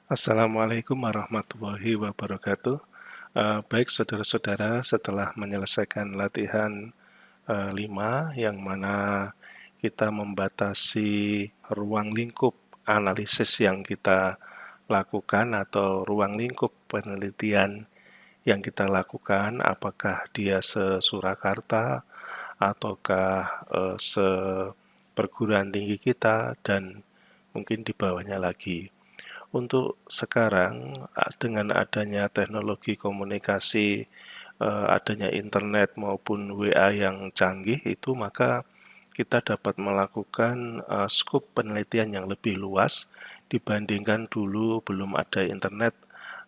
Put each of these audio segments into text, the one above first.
Assalamualaikum warahmatullahi wabarakatuh. Baik saudara-saudara, setelah menyelesaikan latihan 5 yang mana kita membatasi ruang lingkup analisis yang kita lakukan atau ruang lingkup penelitian yang kita lakukan, apakah dia se-Surakarta ataukah se-perguruan tinggi kita dan mungkin di bawahnya lagi. Untuk sekarang, dengan adanya teknologi komunikasi, adanya internet maupun WA yang canggih itu, maka kita dapat melakukan skop penelitian yang lebih luas dibandingkan dulu belum ada internet,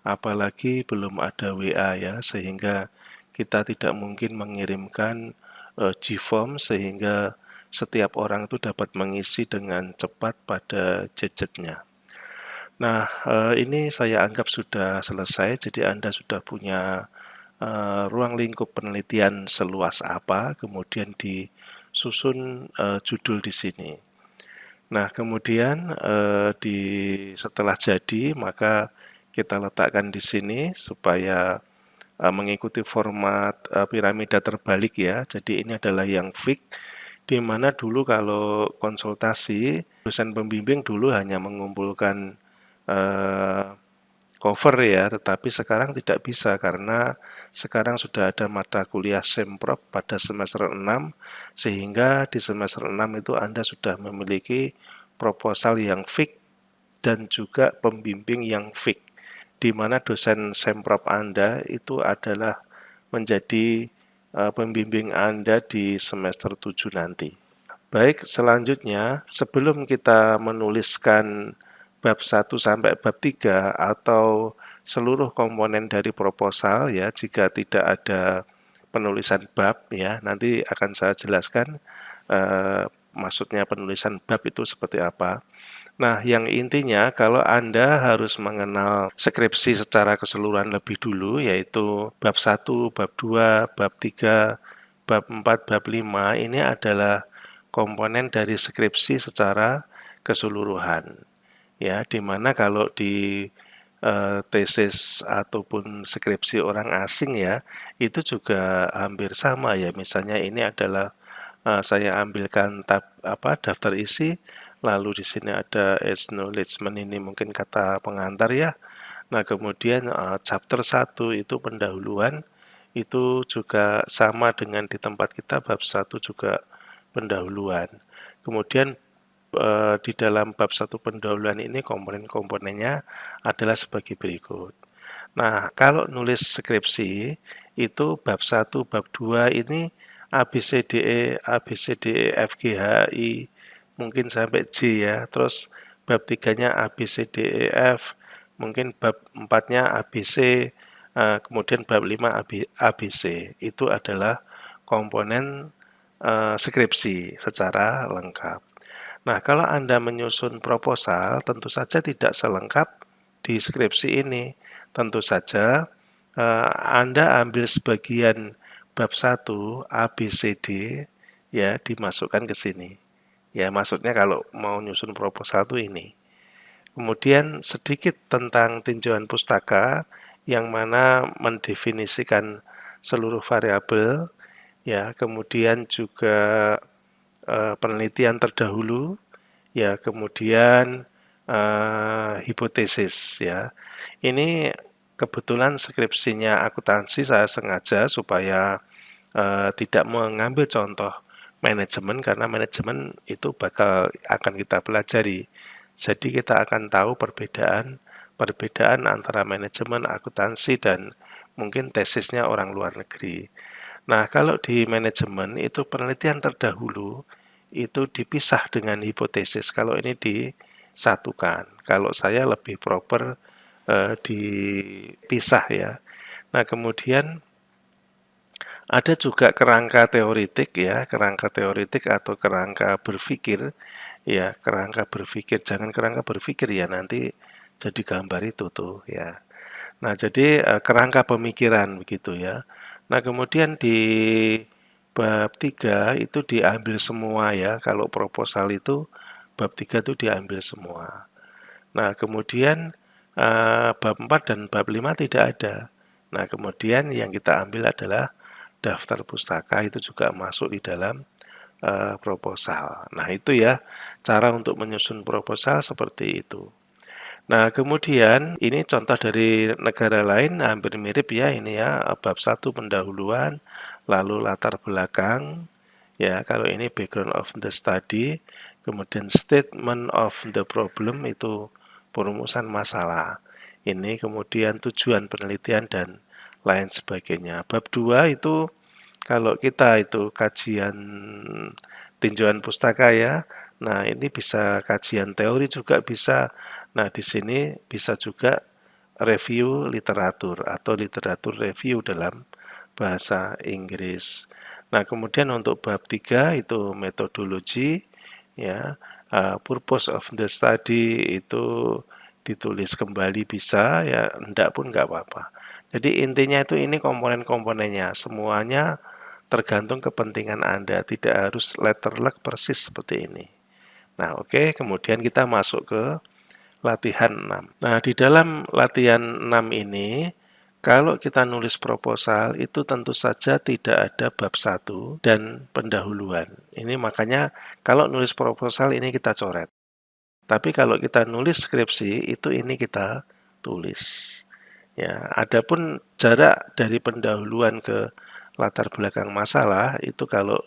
apalagi belum ada WA ya, sehingga kita tidak mungkin mengirimkan Gform sehingga setiap orang itu dapat mengisi dengan cepat pada gadgetnya. Nah, ini saya anggap sudah selesai, jadi Anda sudah punya ruang lingkup penelitian seluas apa, kemudian disusun judul di sini. Nah, kemudian setelah jadi, maka kita letakkan di sini supaya mengikuti format piramida terbalik ya. Jadi ini adalah yang fix, di mana dulu kalau konsultasi, dosen pembimbing dulu hanya mengumpulkan eh, cover ya, tetapi sekarang tidak bisa karena sekarang sudah ada mata kuliah Semprop pada semester 6, sehingga di semester 6 itu Anda sudah memiliki proposal yang fix dan juga pembimbing yang fix, di mana dosen Semprop Anda itu adalah menjadi pembimbing Anda di semester 7 nanti. Baik, selanjutnya sebelum kita menuliskan bab 1 sampai bab 3 atau seluruh komponen dari proposal ya, jika tidak ada penulisan bab ya, nanti akan saya jelaskan maksudnya penulisan bab itu seperti apa. Nah, yang intinya kalau Anda harus mengenal skripsi secara keseluruhan lebih dulu, yaitu bab 1, bab 2, bab 3, bab 4, bab 5, ini adalah komponen dari skripsi secara keseluruhan. Ya, dimana kalau di tesis ataupun skripsi orang asing ya, itu juga hampir sama ya. Misalnya ini adalah saya ambilkan daftar isi, lalu di sini ada acknowledgement, ini mungkin kata pengantar ya. Nah, kemudian chapter 1 itu pendahuluan, itu juga sama dengan di tempat kita, bab 1 juga pendahuluan. Kemudian di dalam bab 1 pendahuluan ini komponen-komponennya adalah sebagai berikut. Nah, kalau nulis skripsi itu bab 1, bab 2 ini ABCDE, ABCDE, FGHI, mungkin sampai J ya. Terus bab 3-nya ABCDEF, mungkin bab 4-nya ABC, kemudian bab 5 ABC. Itu adalah komponen skripsi secara lengkap. Nah, kalau Anda menyusun proposal, tentu saja tidak selengkap di skripsi ini. Tentu saja Anda ambil sebagian bab 1 A, B, C, D ya dimasukkan ke sini. Ya, maksudnya kalau mau nyusun proposal itu ini. Kemudian sedikit tentang tinjauan pustaka yang mana mendefinisikan seluruh variabel ya, kemudian juga penelitian terdahulu, ya kemudian hipotesis ya. Ini kebetulan skripsinya akuntansi saya sengaja supaya tidak mengambil contoh manajemen karena manajemen itu akan kita pelajari. Jadi kita akan tahu perbedaan antara manajemen akuntansi dan mungkin tesisnya orang luar negeri. Nah, kalau di manajemen itu penelitian terdahulu itu dipisah dengan hipotesis. Kalau ini disatukan. Kalau saya lebih proper dipisah ya. Nah, kemudian ada juga kerangka teoritik ya, kerangka teoritik atau kerangka berpikir ya, kerangka berpikir, jangan kerangka berpikir ya, nanti jadi gambar itu tuh ya. Nah, jadi kerangka pemikiran begitu ya. Nah, kemudian di bab 3 itu diambil semua ya. Kalau proposal itu bab 3 itu diambil semua. Nah, kemudian bab 4 dan bab 5 tidak ada. Nah, kemudian yang kita ambil adalah daftar pustaka, itu juga masuk di dalam proposal. Nah, itu ya cara untuk menyusun proposal seperti itu. Nah, kemudian ini contoh dari negara lain hampir mirip ya ini ya, bab 1 pendahuluan, lalu latar belakang, ya kalau ini background of the study, kemudian statement of the problem itu perumusan masalah. Ini kemudian tujuan penelitian dan lain sebagainya. Bab 2 itu kalau kita itu kajian tinjauan pustaka ya. Nah, ini bisa kajian teori juga bisa. Nah, di sini bisa juga review literatur atau literatur review dalam bahasa Inggris. Nah, kemudian untuk bab 3 itu metodologi ya, purpose of the study itu ditulis kembali bisa ya, enggak pun enggak apa-apa. Jadi intinya itu ini komponen-komponennya semuanya tergantung kepentingan Anda, tidak harus letter luck persis seperti ini. Nah, oke, kemudian kita masuk ke latihan 6. Nah, di dalam latihan 6 ini, kalau kita nulis proposal, itu tentu saja tidak ada bab 1 dan pendahuluan. Ini makanya kalau nulis proposal ini kita coret. Tapi kalau kita nulis skripsi, itu ini kita tulis. Ya, adapun jarak dari pendahuluan ke latar belakang masalah itu kalau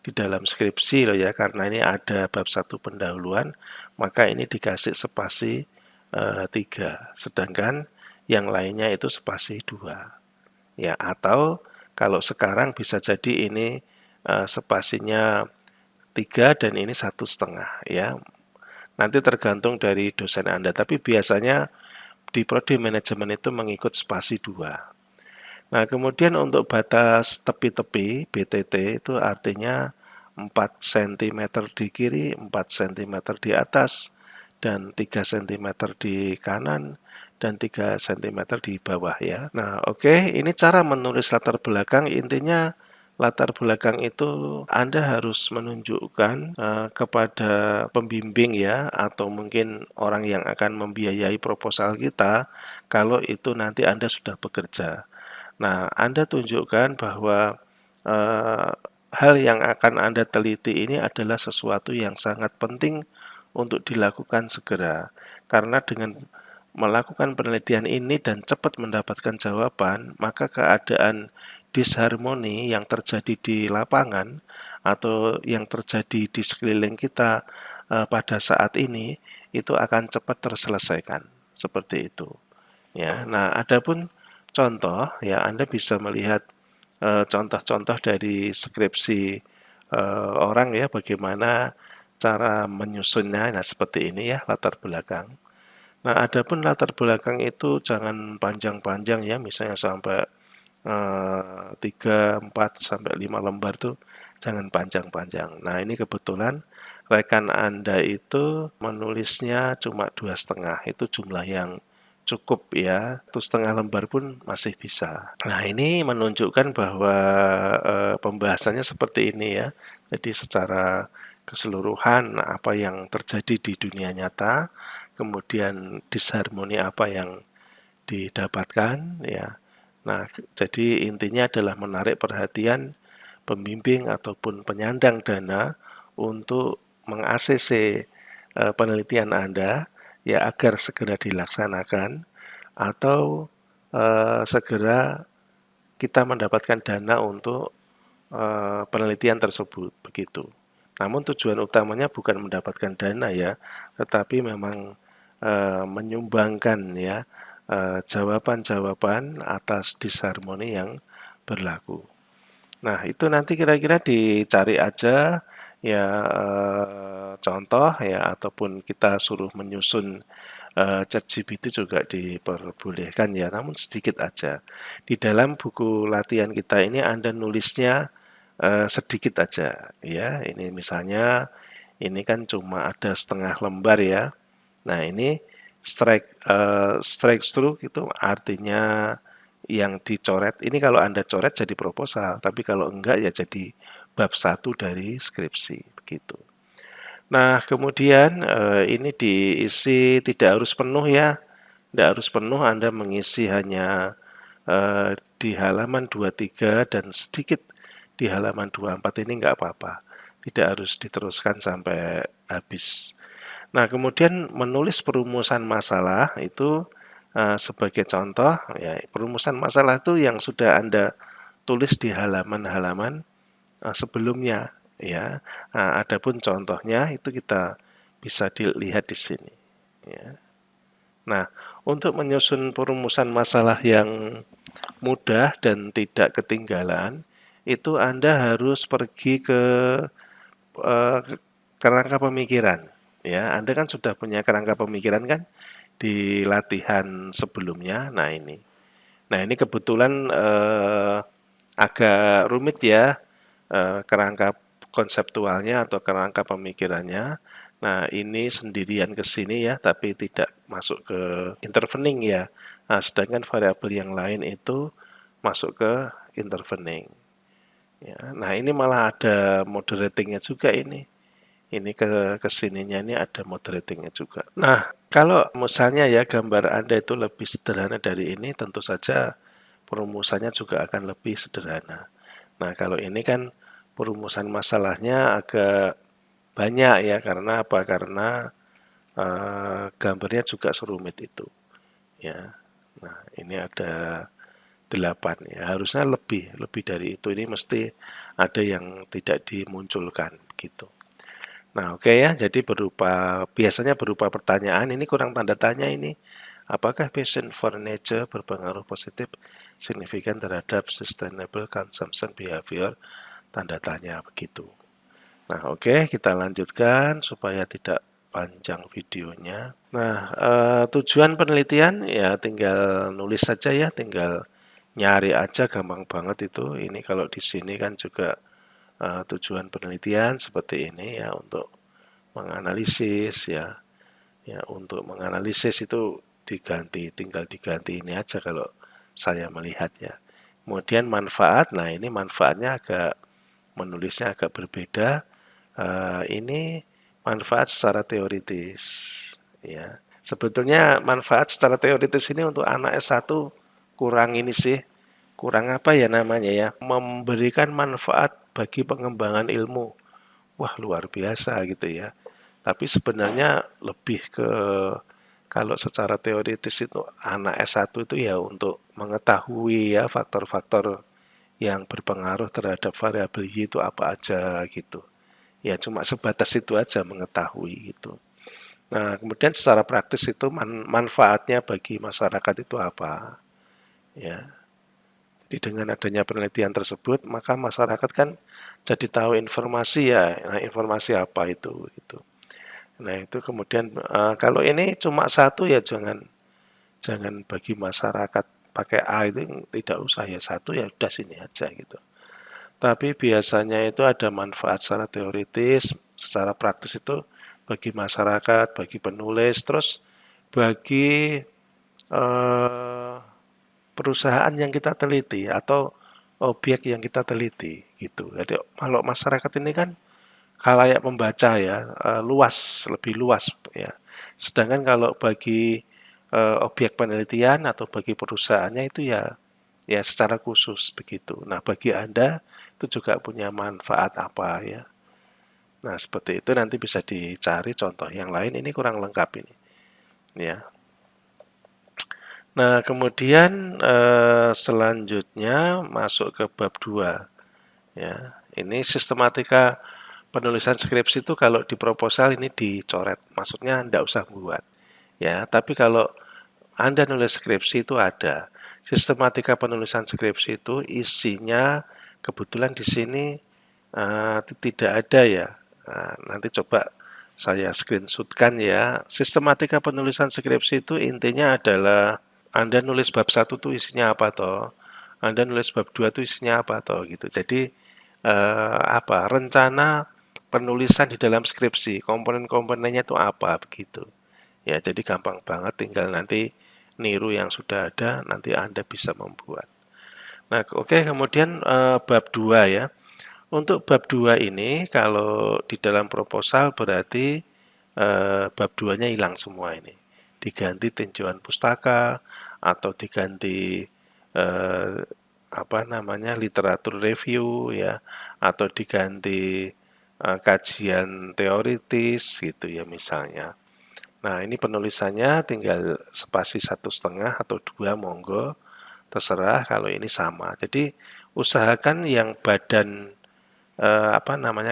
di dalam skripsi loh ya, karena ini ada bab 1 pendahuluan, maka ini dikasih spasi 3, sedangkan yang lainnya itu spasi 2. Ya, atau kalau sekarang bisa jadi ini spasinya 3 dan ini 1,5 ya. Nanti tergantung dari dosen Anda, tapi biasanya di prodi manajemen itu mengikut spasi 2. Nah, kemudian untuk batas tepi-tepi BTT itu artinya 4 cm di kiri, 4 cm di atas, dan 3 cm di kanan, dan 3 cm di bawah ya. Nah, oke, ini cara menulis latar belakang. Intinya latar belakang itu Anda harus menunjukkan kepada pembimbing ya, atau mungkin orang yang akan membiayai proposal kita, kalau itu nanti Anda sudah bekerja. Nah, Anda tunjukkan bahwa hal yang akan Anda teliti ini adalah sesuatu yang sangat penting untuk dilakukan segera. Karena dengan melakukan penelitian ini dan cepat mendapatkan jawaban, maka keadaan disharmoni yang terjadi di lapangan atau yang terjadi di sekeliling kita pada saat ini itu akan cepat terselesaikan. Seperti itu. Ya, nah adapun contoh ya, Anda bisa melihat contoh-contoh dari skripsi orang ya, bagaimana cara menyusunnya. Nah, seperti ini ya latar belakang. Nah, adapun latar belakang itu jangan panjang-panjang ya, misalnya sampai 3, 4, sampai 5 lembar tuh jangan panjang-panjang. Nah, ini kebetulan rekan Anda itu menulisnya cuma 2,5, itu jumlah yang cukup ya, 1,5 lembar pun masih bisa. Nah, ini menunjukkan bahwa pembahasannya seperti ini ya. Jadi secara keseluruhan apa yang terjadi di dunia nyata, kemudian disharmoni apa yang didapatkan ya. Nah, jadi intinya adalah menarik perhatian pembimbing ataupun penyandang dana untuk meng-ACC penelitian Anda ya, agar segera dilaksanakan atau segera kita mendapatkan dana untuk penelitian tersebut begitu. Namun tujuan utamanya bukan mendapatkan dana ya, tetapi memang menyumbangkan ya jawaban-jawaban atas disharmoni yang berlaku. Nah, itu nanti kira-kira dicari aja ya contoh ya, ataupun kita suruh menyusun ChatGPT juga diperbolehkan ya, namun sedikit aja. Di dalam buku latihan kita ini Anda nulisnya sedikit aja ya. Ini misalnya ini kan cuma ada setengah lembar ya. Nah, ini strike through itu artinya yang dicoret. Ini kalau Anda coret jadi proposal, tapi kalau enggak ya jadi bab 1 dari skripsi begitu. Nah, kemudian ini diisi tidak harus penuh ya. Tidak harus penuh, Anda mengisi hanya di halaman 23 dan sedikit di halaman 24 ini nggak apa-apa. Tidak harus diteruskan sampai habis. Nah, kemudian menulis perumusan masalah itu sebagai contoh, ya, perumusan masalah itu yang sudah Anda tulis di halaman-halaman sebelumnya, ya. Nah, adapun contohnya itu kita bisa dilihat di sini, ya. Nah, untuk menyusun perumusan masalah yang mudah dan tidak ketinggalan, itu Anda harus pergi ke kerangka pemikiran. Ya, Anda kan sudah punya kerangka pemikiran kan di latihan sebelumnya. Nah ini kebetulan agak rumit ya kerangka konseptualnya atau kerangka pemikirannya. Nah ini sendirian ke sini ya, tapi tidak masuk ke intervening ya. Nah, sedangkan variabel yang lain itu masuk ke intervening. Ya, nah ini malah ada moderatingnya juga ini. Ini ke kesininya ini ada moderatingnya juga. Nah, kalau misalnya ya gambar Anda itu lebih sederhana dari ini, tentu saja perumusannya juga akan lebih sederhana. Nah, kalau ini kan perumusan masalahnya agak banyak ya, karena apa? Karena gambarnya juga serumit itu. Ya, nah ini ada 8 ya, harusnya lebih dari itu. Ini mesti ada yang tidak dimunculkan gitu. Nah, oke ya, jadi biasanya berupa pertanyaan, ini kurang tanda tanya ini. Apakah passion for nature berpengaruh positif signifikan terhadap sustainable consumption behavior? Tanda tanya begitu. Nah, oke, kita lanjutkan supaya tidak panjang videonya. Nah, tujuan penelitian ya tinggal nulis saja ya, tinggal nyari aja, gampang banget itu. Ini kalau di sini kan juga tujuan penelitian seperti ini ya, untuk menganalisis ya. Ya, untuk menganalisis itu tinggal diganti ini aja kalau saya melihat ya. Kemudian manfaat, nah ini manfaatnya menulisnya agak berbeda. Ini manfaat secara teoritis ya. Sebetulnya manfaat secara teoritis ini untuk anak S1 kurang ini sih, kurang apa ya namanya ya, memberikan manfaat bagi pengembangan ilmu. Wah, luar biasa gitu ya. Tapi sebenarnya lebih ke, kalau secara teoritis itu anak S1 itu ya untuk mengetahui ya faktor-faktor yang berpengaruh terhadap variabel Y itu apa aja gitu. Ya cuma sebatas itu aja mengetahui gitu. Nah, kemudian secara praktis itu manfaatnya bagi masyarakat itu apa? Ya. Jadi dengan adanya penelitian tersebut, maka masyarakat kan jadi tahu informasi ya. Nah, informasi apa itu gitu. Nah, itu kemudian kalau ini cuma satu ya jangan bagi masyarakat pakai A, itu tidak usah ya, satu ya udah sini aja gitu. Tapi biasanya itu ada manfaat secara teoritis, secara praktis itu bagi masyarakat, bagi penulis, terus bagi eh, perusahaan yang kita teliti atau objek yang kita teliti gitu. Jadi kalau masyarakat ini kan khalayak membaca ya, luas, lebih luas ya. Sedangkan kalau bagi objek penelitian atau bagi perusahaannya itu ya secara khusus begitu. Nah, bagi Anda itu juga punya manfaat apa ya. Nah, seperti itu nanti bisa dicari contoh yang lain, ini kurang lengkap ini. Ya. Nah, kemudian selanjutnya masuk ke bab 2. Ya, ini sistematika penulisan skripsi itu kalau di proposal ini dicoret, maksudnya tidak usah buat. Ya, tapi kalau Anda nulis skripsi itu ada. Sistematika penulisan skripsi itu isinya kebetulan di sini tidak ada ya. Nah, nanti coba saya screenshotkan ya. Sistematika penulisan skripsi itu intinya adalah Anda nulis bab 1 tuh isinya apa toh? Anda nulis bab 2 tuh isinya apa toh gitu. Jadi rencana penulisan di dalam skripsi, komponen-komponennya itu apa begitu. Ya, jadi gampang banget, tinggal nanti niru yang sudah ada, nanti Anda bisa membuat. Nah, oke, kemudian bab 2 ya. Untuk bab 2 ini kalau di dalam proposal berarti bab 2-nya hilang semua ini. diganti tinjauan pustaka atau diganti literatur review ya, atau diganti kajian teoritis gitu ya misalnya. Nah ini penulisannya tinggal spasi 1,5 atau 2 monggo, terserah kalau ini sama. Jadi usahakan yang badan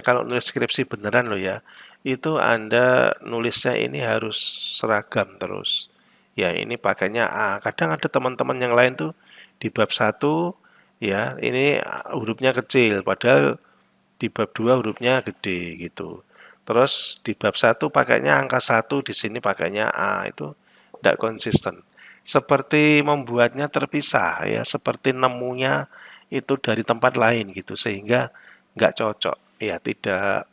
kalau nulis skripsi beneran loh ya, itu Anda nulisnya ini harus seragam terus. Ya ini pakainya A. Kadang ada teman-teman yang lain tuh di bab 1 ya ini hurufnya kecil, padahal di bab 2 hurufnya gede gitu. Terus di bab 1 pakainya angka 1, di sini pakainya A, itu tidak konsisten. Seperti membuatnya terpisah ya, seperti nemunya itu dari tempat lain gitu, sehingga nggak cocok ya, tidak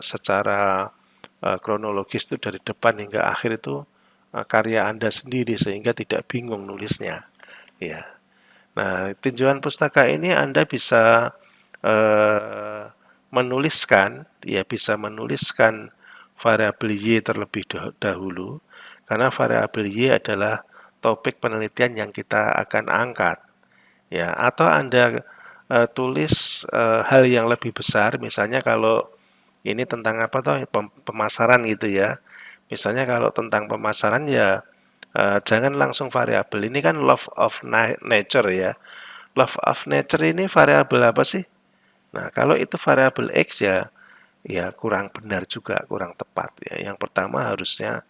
secara kronologis itu dari depan hingga akhir itu karya Anda sendiri, sehingga tidak bingung nulisnya ya. Nah, tinjauan pustaka ini Anda bisa menuliskan variabel Y terlebih dahulu, karena variabel Y adalah topik penelitian yang kita akan angkat. Ya, atau Anda tulis hal yang lebih besar, misalnya kalau ini tentang apa toh, pemasaran gitu ya. Misalnya kalau tentang pemasaran ya jangan langsung variabel. Ini kan love of nature ya. Love of nature ini variabel apa sih? Nah, kalau itu variabel X ya kurang benar juga, kurang tepat ya. Yang pertama harusnya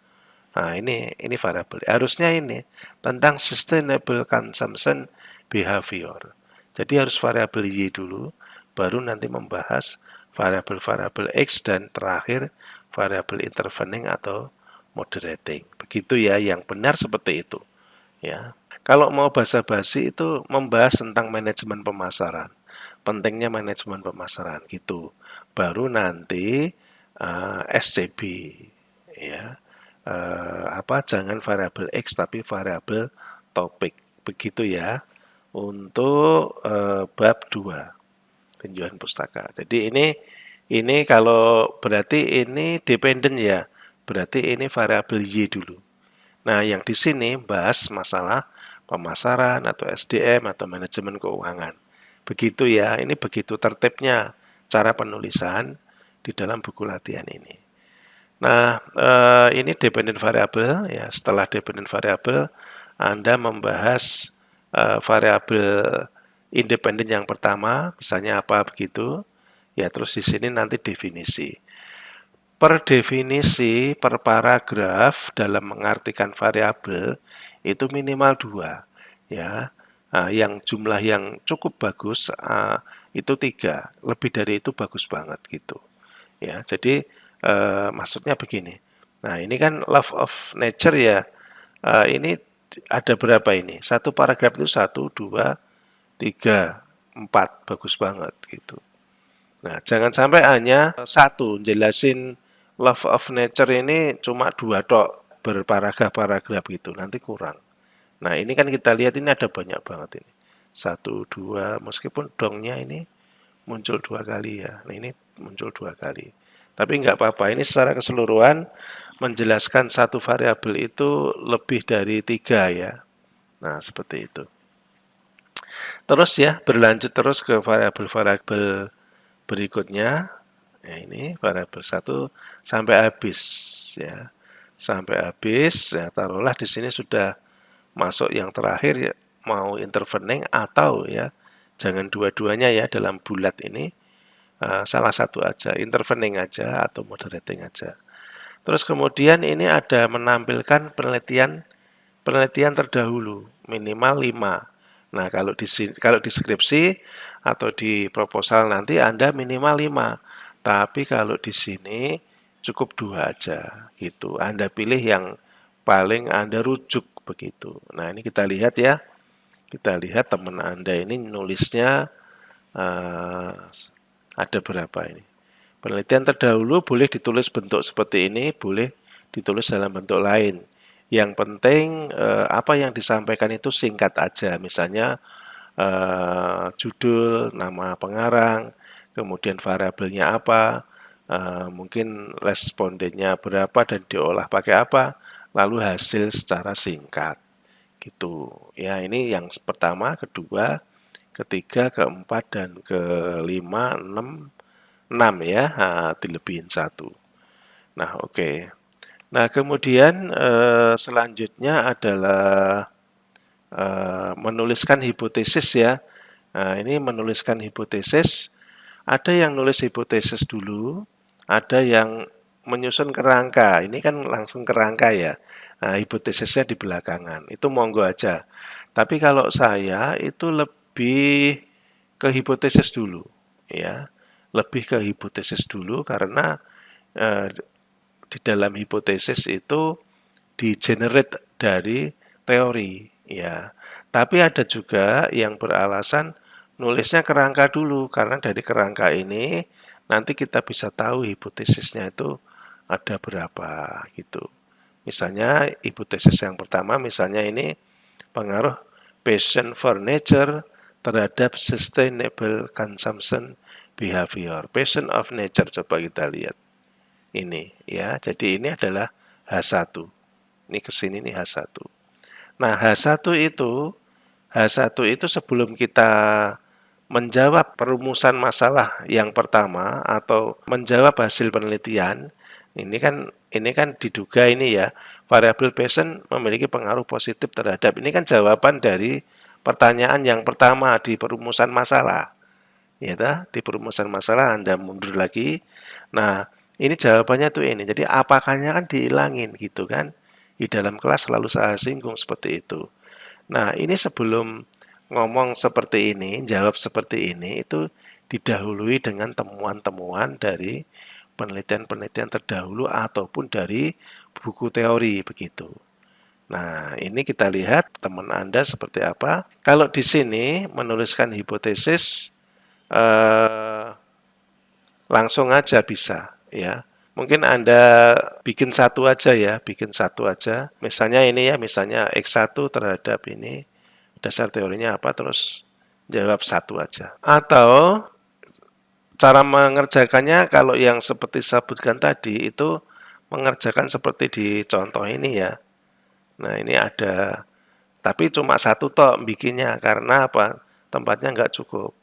ini variabel. Harusnya ini tentang sustainable consumption behavior. Jadi harus variabel Y dulu, baru nanti membahas variabel-variabel X dan terakhir variabel intervening atau moderating. Begitu ya, yang benar seperti itu. Ya. Kalau mau basa-basi itu membahas tentang manajemen pemasaran, pentingnya manajemen pemasaran gitu. Baru nanti SCB ya. Jangan variabel X tapi variabel topik. Begitu ya untuk bab 2 tinjauan pustaka. Jadi ini kalau berarti ini dependen ya. Berarti ini variabel Y dulu. Nah, yang di sini bahas masalah pemasaran atau SDM atau manajemen keuangan. Begitu ya, ini begitu tertibnya cara penulisan di dalam buku latihan ini. Nah, ini dependent variable ya. Setelah dependent variable, Anda membahas variabel independen yang pertama, misalnya apa begitu. Ya, terus di sini nanti definisi. Per definisi, per paragraf dalam mengartikan variabel itu minimal 2 ya. Yang jumlah yang cukup bagus itu 3, lebih dari itu bagus banget gitu. Ya, jadi maksudnya begini. Nah, ini kan love of nature ya. Ini ada berapa ini? Satu paragraf itu 1, 2, 3, 4, bagus banget gitu. Nah, jangan sampai hanya satu jelasin love of nature ini cuma 2 tok berparagraf-paragraf gitu, nanti kurang. Nah, ini kan kita lihat ini ada banyak banget ini. 1, 2, meskipun dongnya ini muncul 2 kali ya. Nah, ini muncul 2 kali. Tapi nggak apa-apa, ini secara keseluruhan menjelaskan satu variabel itu lebih dari 3 ya. Nah, seperti itu. Terus ya, berlanjut terus ke variabel-variabel berikutnya. Ya, ini variabel 1 sampai habis ya. Sampai habis ya, taruhlah di sini sudah masuk yang terakhir ya, mau intervening atau ya jangan dua-duanya ya dalam bulat ini salah satu aja, intervening aja atau moderating aja. Terus kemudian ini ada menampilkan penelitian terdahulu minimal 5. Nah, kalau di skripsi atau di proposal nanti Anda minimal 5. Tapi kalau di sini cukup 2 aja gitu. Anda pilih yang paling Anda rujuk begitu. Nah, ini kita lihat ya. Kita lihat teman Anda ini nulisnya ada berapa ini. Penelitian terdahulu boleh ditulis bentuk seperti ini, boleh ditulis dalam bentuk lain. Yang penting apa yang disampaikan itu singkat aja. Misalnya judul, nama pengarang, kemudian variabelnya apa, mungkin respondennya berapa dan diolah pakai apa, lalu hasil secara singkat gitu. Ya, ini yang pertama, kedua, ketiga, keempat, dan kelima, enam ya, dilebihin satu. Nah, oke. Nah, kemudian selanjutnya adalah menuliskan hipotesis ya. Nah, ini menuliskan hipotesis. Ada yang nulis hipotesis dulu, ada yang menyusun kerangka. Ini kan langsung kerangka ya. Nah, hipotesisnya di belakangan. Itu monggo aja. Tapi kalau saya itu lebih ke hipotesis dulu, ya. Lebih ke hipotesis dulu karena eh, di dalam hipotesis itu di-generate dari teori, ya. Tapi ada juga yang beralasan nulisnya kerangka dulu, karena dari kerangka ini nanti kita bisa tahu hipotesisnya itu ada berapa gitu. Misalnya hipotesis yang pertama, misalnya ini pengaruh passion for nature terhadap sustainable consumption behavior. Passion of nature, coba kita lihat ini ya. Jadi ini adalah H1. Ini kesini nih H1. Nah, H1 itu sebelum kita menjawab perumusan masalah yang pertama atau menjawab hasil penelitian, ini kan diduga ini ya, variabel Pearson memiliki pengaruh positif terhadap, ini kan jawaban dari pertanyaan yang pertama di perumusan masalah. Ya, di perumusan masalah Anda mundur lagi. Nah, ini jawabannya tuh ini. Jadi apakahnya kan dihilangin gitu kan. Di dalam kelas selalu saya singgung seperti itu. Nah, ini sebelum ngomong seperti ini, jawab seperti ini, itu didahului dengan temuan-temuan dari penelitian-penelitian terdahulu ataupun dari buku teori begitu. Nah, ini kita lihat teman Anda seperti apa. Kalau di sini menuliskan hipotesis langsung aja bisa ya. Mungkin Anda bikin satu aja ya, bikin satu aja. Misalnya ini ya, misalnya X1 terhadap ini, dasar teorinya apa, terus jawab satu aja. Atau cara mengerjakannya kalau yang seperti saya sebutkan tadi, itu mengerjakan seperti di contoh ini ya. Nah ini ada, tapi cuma satu toh bikinnya, karena apa? Tempatnya nggak cukup.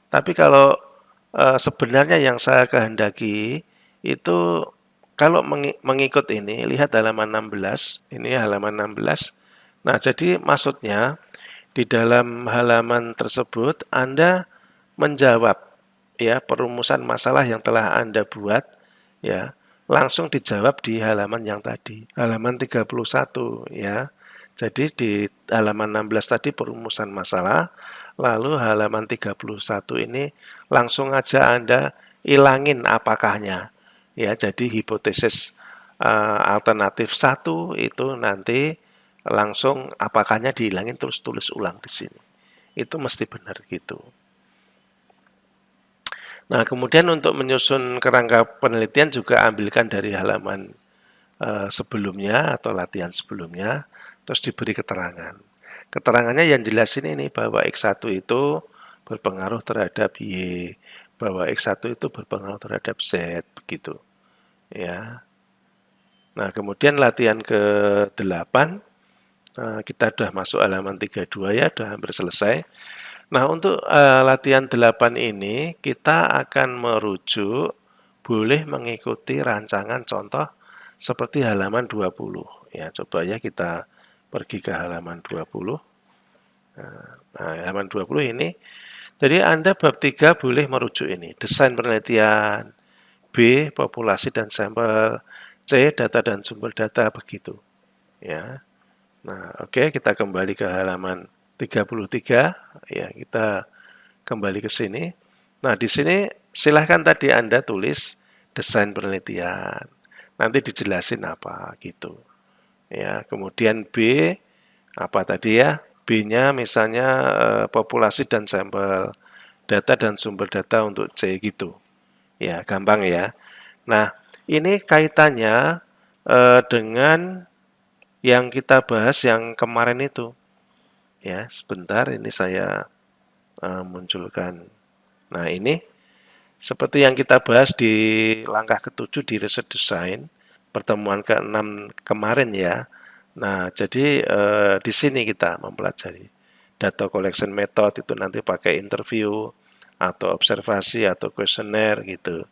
Tapi kalau sebenarnya yang saya kehendaki itu kalau mengikut ini, lihat halaman 16, ini halaman 16. Nah, jadi maksudnya di dalam halaman tersebut Anda menjawab ya perumusan masalah yang telah Anda buat ya, langsung dijawab di halaman yang tadi, halaman 31 ya. Jadi di halaman 16 tadi perumusan masalah, lalu halaman 31 ini langsung aja Anda ilangin apakahnya. Ya, jadi hipotesis alternatif 1 itu nanti langsung apakahnya dihilangin terus tulis ulang di sini. Itu mesti benar gitu. Nah, kemudian untuk menyusun kerangka penelitian juga ambilkan dari halaman sebelumnya atau latihan sebelumnya, terus diberi keterangan. Keterangannya yang jelasin ini bahwa X1 itu berpengaruh terhadap Y, bahwa X1 itu berpengaruh terhadap Z, begitu. Ya. Nah, kemudian latihan ke-8, kita sudah masuk halaman 32 ya, sudah hampir selesai. Nah, untuk latihan 8 ini, kita akan merujuk, boleh mengikuti rancangan contoh seperti halaman 20. Ya, coba ya kita pergi ke halaman 20. Nah, halaman 20 ini, jadi Anda bab 3 boleh merujuk ini, desain penelitian, B, populasi dan sampel, C, data dan sumber data, begitu. Ya. Nah, oke, kita kembali ke halaman 33. Ya, kita kembali ke sini. Nah, di sini silahkan tadi Anda tulis desain penelitian. Nanti dijelasin apa gitu. Ya, kemudian B apa tadi ya? B-nya misalnya populasi dan sampel, data dan sumber data untuk C gitu. Ya, gampang ya. Nah, ini kaitannya dengan yang kita bahas yang kemarin itu. Ya, sebentar ini saya munculkan. Nah, ini seperti yang kita bahas di langkah ke-7 di riset design, pertemuan ke-6 kemarin ya. Nah, jadi di sini kita mempelajari data collection method itu nanti pakai interview atau observasi atau kuesioner gitu.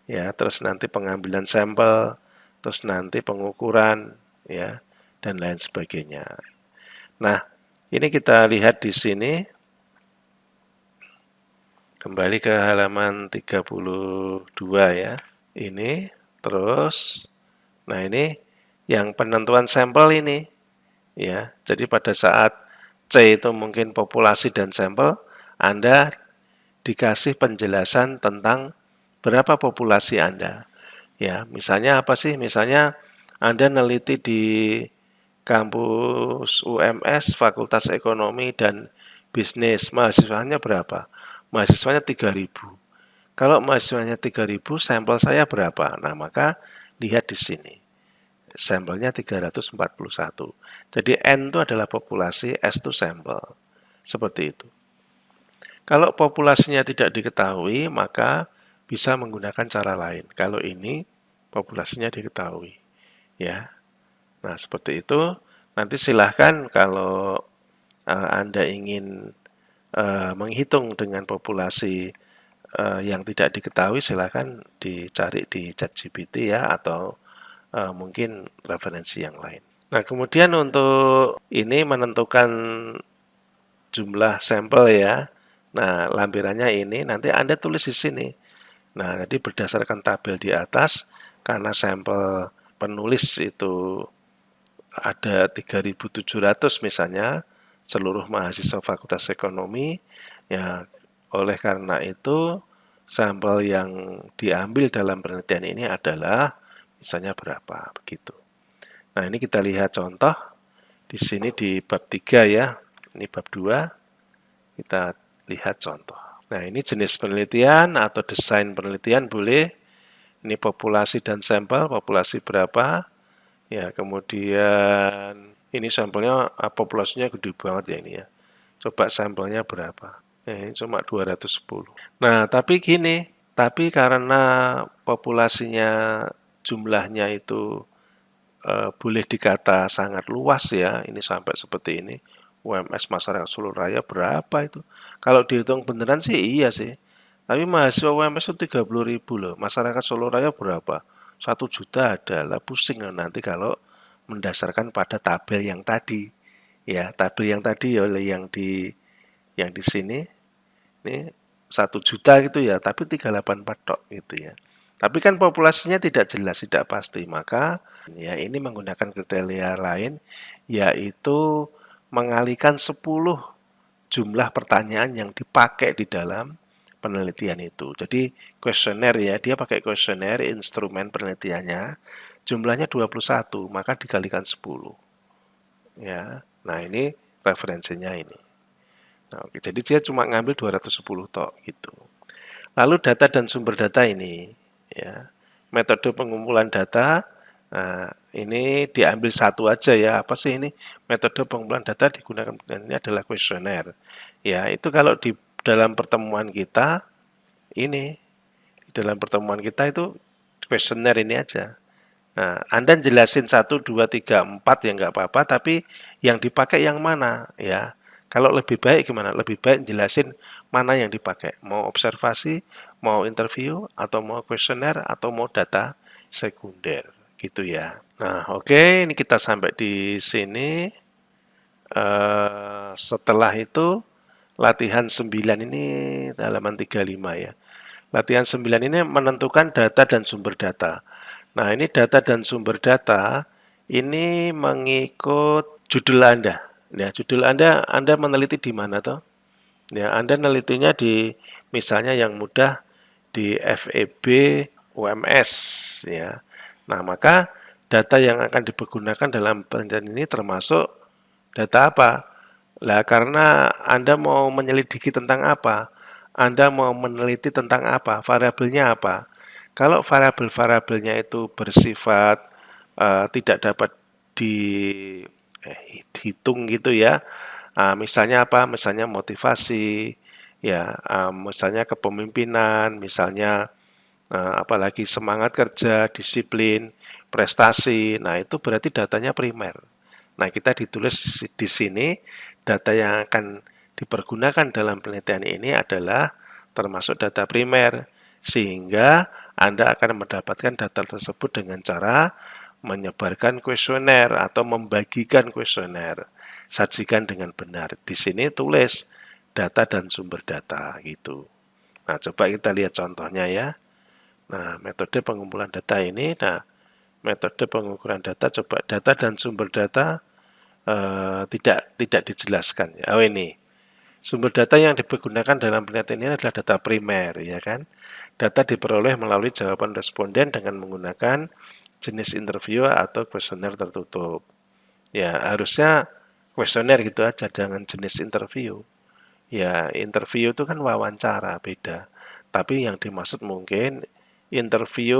Ya, terus nanti pengambilan sampel, terus nanti pengukuran ya dan lain sebagainya. Nah, ini kita lihat di sini kembali ke halaman 32 ya. Ini terus nah ini yang penentuan sampel ini ya. Jadi pada saat C itu mungkin populasi dan sampel, Anda dikasih penjelasan tentang berapa populasi Anda. Ya, misalnya apa sih? Misalnya Anda neliti di kampus UMS Fakultas Ekonomi dan Bisnis, mahasiswanya berapa? Mahasiswanya 3.000. Kalau mahasiswanya 3.000, sampel saya berapa? Nah, maka lihat di sini. Sampelnya 341. Jadi N itu adalah populasi, S itu sampel. Seperti itu. Kalau populasinya tidak diketahui, maka bisa menggunakan cara lain. Kalau ini populasinya diketahui, ya. Nah, seperti itu. Nanti silahkan kalau Anda ingin menghitung dengan populasi yang tidak diketahui, silahkan dicari di ChatGPT ya, atau mungkin referensi yang lain. Nah, kemudian untuk ini menentukan jumlah sampel ya. Nah, lampirannya ini nanti Anda tulis di sini. Nah, jadi berdasarkan tabel di atas, karena sampel penulis itu ada 3.700 misalnya, seluruh mahasiswa Fakultas Ekonomi, ya oleh karena itu sampel yang diambil dalam penelitian ini adalah misalnya berapa, begitu. Nah, ini kita lihat contoh, di sini di bab 3 ya, ini bab 2, kita lihat contoh. Nah, ini jenis penelitian atau desain penelitian boleh. Ini populasi dan sampel, populasi berapa. Ya, kemudian ini sampelnya, populasinya gede banget ya ini ya. Coba sampelnya berapa. Ini cuma 210. Nah, tapi gini, tapi karena populasinya jumlahnya itu boleh dikata sangat luas ya, ini sampai seperti ini. UMS masyarakat Solo Raya berapa itu? Kalau dihitung beneran sih iya sih. Tapi mahasiswa UMS itu 30.000 loh. Masyarakat Solo Raya berapa? 1 juta adalah pusing loh nanti kalau mendasarkan pada tabel yang tadi. Ya, tabel yang tadi ya yang di sini ini 1 juta gitu ya, tapi 384 tok gitu ya. Tapi kan populasinya tidak jelas, tidak pasti. Maka ya ini menggunakan kriteria lain, yaitu mengalihkan 10 jumlah pertanyaan yang dipakai di dalam penelitian itu. Jadi kuesioner ya, dia pakai kuesioner, instrumen penelitiannya, jumlahnya 21, maka dikalikan 10. Ya, nah ini referensinya ini. Nah, oke, jadi dia cuma ngambil 210 tok gitu. Lalu data dan sumber data ini, ya, metode pengumpulan data. Nah, ini diambil satu aja ya. Apa sih ini? Metode pengumpulan data digunakan ini adalah kuesioner. Ya, itu kalau di dalam pertemuan kita ini di dalam pertemuan kita itu kuesioner ini aja. Nah, Anda jelasin 1, 2, 3, 4 ya nggak apa-apa, tapi yang dipakai yang mana ya. Kalau lebih baik gimana? Lebih baik jelasin mana yang dipakai. Mau observasi, mau interview, atau mau kuesioner, atau mau data sekunder. Gitu ya. Nah, oke, ini kita sampai di sini. Setelah itu, latihan 9 ini halaman 35 ya. Latihan 9 ini menentukan data dan sumber data. Nah, ini data dan sumber data ini mengikut judul Anda. Ya, judul Anda meneliti di mana toh? Ya, Anda menelitinya di misalnya yang mudah di FEB UMS ya. Nah, maka data yang akan digunakan dalam penelitian ini termasuk data apa? Lah karena Anda mau menyelidiki tentang apa? Anda mau meneliti tentang apa? Variabelnya apa? Kalau variabel-variabelnya itu bersifat tidak dapat dihitung gitu ya. Misalnya apa? Misalnya motivasi, ya, misalnya kepemimpinan, misalnya apalagi semangat kerja, disiplin, prestasi. Nah, itu berarti datanya primer. Nah, kita ditulis di sini data yang akan dipergunakan dalam penelitian ini adalah termasuk data primer, sehingga Anda akan mendapatkan data tersebut dengan cara menyebarkan kuesioner atau membagikan kuesioner. Sajikan dengan benar. Di sini tulis data dan sumber data gitu. Nah, coba kita lihat contohnya ya. Nah, metode pengumpulan data ini, metode pengukuran data, coba data dan sumber data tidak dijelaskan. Oh, ini sumber data yang digunakan dalam penelitian ini adalah data primer, ya kan? Data diperoleh melalui jawaban responden dengan menggunakan jenis interview atau kuesioner tertutup. Ya, harusnya kuesioner gitu aja, jangan jenis interview. Ya, interview itu kan wawancara, beda. Tapi yang dimaksud mungkin interview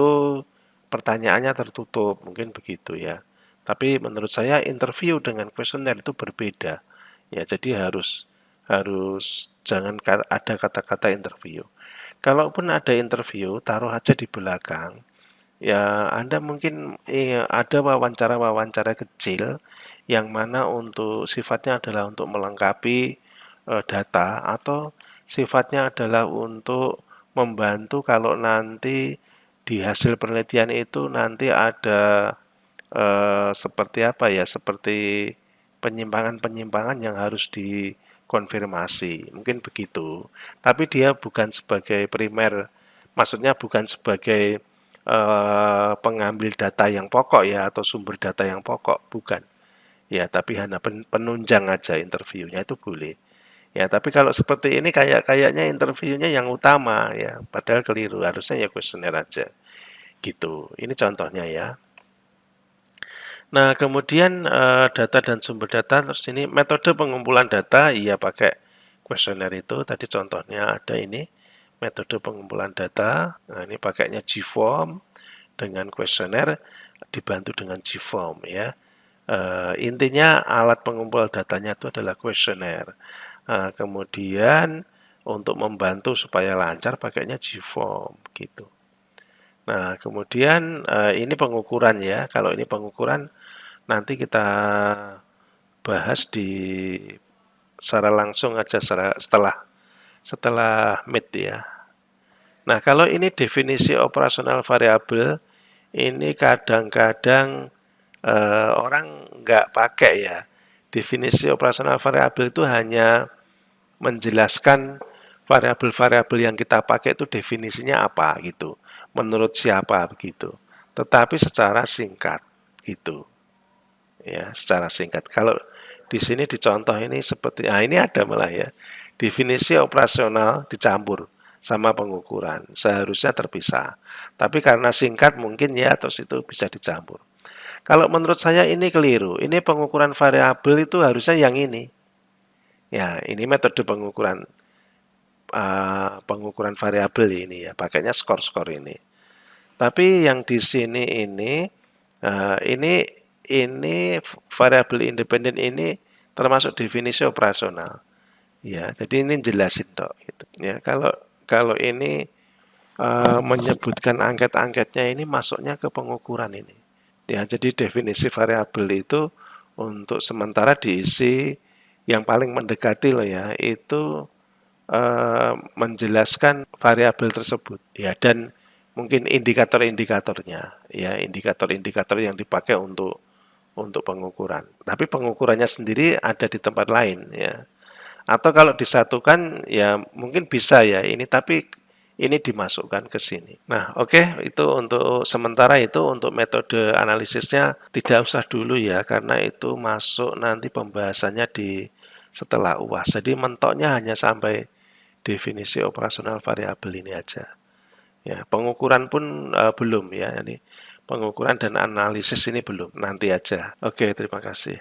pertanyaannya tertutup, mungkin begitu ya. Tapi menurut saya interview dengan kuesioner itu berbeda. Ya, jadi harus jangan ada kata-kata interview. Kalaupun ada interview, taruh aja di belakang. Ya, Anda mungkin ada wawancara-wawancara kecil yang mana untuk sifatnya adalah untuk melengkapi data atau sifatnya adalah untuk membantu kalau nanti di hasil penelitian itu nanti ada seperti apa ya, seperti penyimpangan-penyimpangan yang harus dikonfirmasi, mungkin begitu. Tapi dia bukan sebagai primer, maksudnya bukan sebagai pengambil data yang pokok ya atau sumber data yang pokok, bukan. Ya, tapi hanya penunjang aja interviewnya itu boleh. Ya, tapi kalau seperti ini kayaknya interviewnya yang utama ya, padahal keliru, harusnya ya kuesioner aja. Gitu. Ini contohnya ya. Nah, kemudian data dan sumber data, terus ini metode pengumpulan data, iya pakai kuesioner itu, tadi contohnya ada ini, metode pengumpulan data, nah ini pakainya GForm dengan kuesioner, dibantu dengan GForm ya. Intinya alat pengumpul datanya itu adalah kuesioner. Kemudian untuk membantu supaya lancar pakainya GForm gitu. Nah, kemudian ini pengukuran ya. Kalau ini pengukuran nanti kita bahas secara langsung aja setelah Meet ya. Nah, kalau ini definisi operasional variabel, ini kadang-kadang orang nggak pakai ya. Definisi operasional variabel itu hanya menjelaskan variabel-variabel yang kita pakai itu definisinya apa gitu, menurut siapa begitu. Tetapi secara singkat gitu, ya secara singkat. Kalau di sini dicontoh ini seperti, ini ada malah ya, definisi operasional dicampur sama pengukuran, seharusnya terpisah. Tapi karena singkat mungkin ya, terus itu bisa dicampur. Kalau menurut saya ini keliru. Ini pengukuran variabel itu harusnya yang ini. Ya, ini metode pengukuran variabel ini ya, pakainya skor-skor ini. Tapi yang di sini ini variabel independen ini termasuk definisi operasional. Ya, jadi ini jelasin dok. Gitu. Ya, kalau ini menyebutkan angket-angketnya ini masuknya ke pengukuran ini. Ya, jadi definisi variabel itu untuk sementara diisi yang paling mendekati loh ya, itu menjelaskan variabel tersebut ya, dan mungkin indikator-indikatornya ya, indikator-indikator yang dipakai untuk pengukuran. Tapi pengukurannya sendiri ada di tempat lain ya. Atau kalau disatukan ya mungkin bisa ya ini, tapi ini dimasukkan ke sini. Nah, oke, itu untuk sementara itu untuk metode analisisnya tidak usah dulu ya, karena itu masuk nanti pembahasannya setelah UAS. Jadi mentoknya hanya sampai definisi operasional variabel ini aja. Ya, pengukuran pun belum ya. Ini pengukuran dan analisis ini belum, nanti aja. Oke, terima kasih.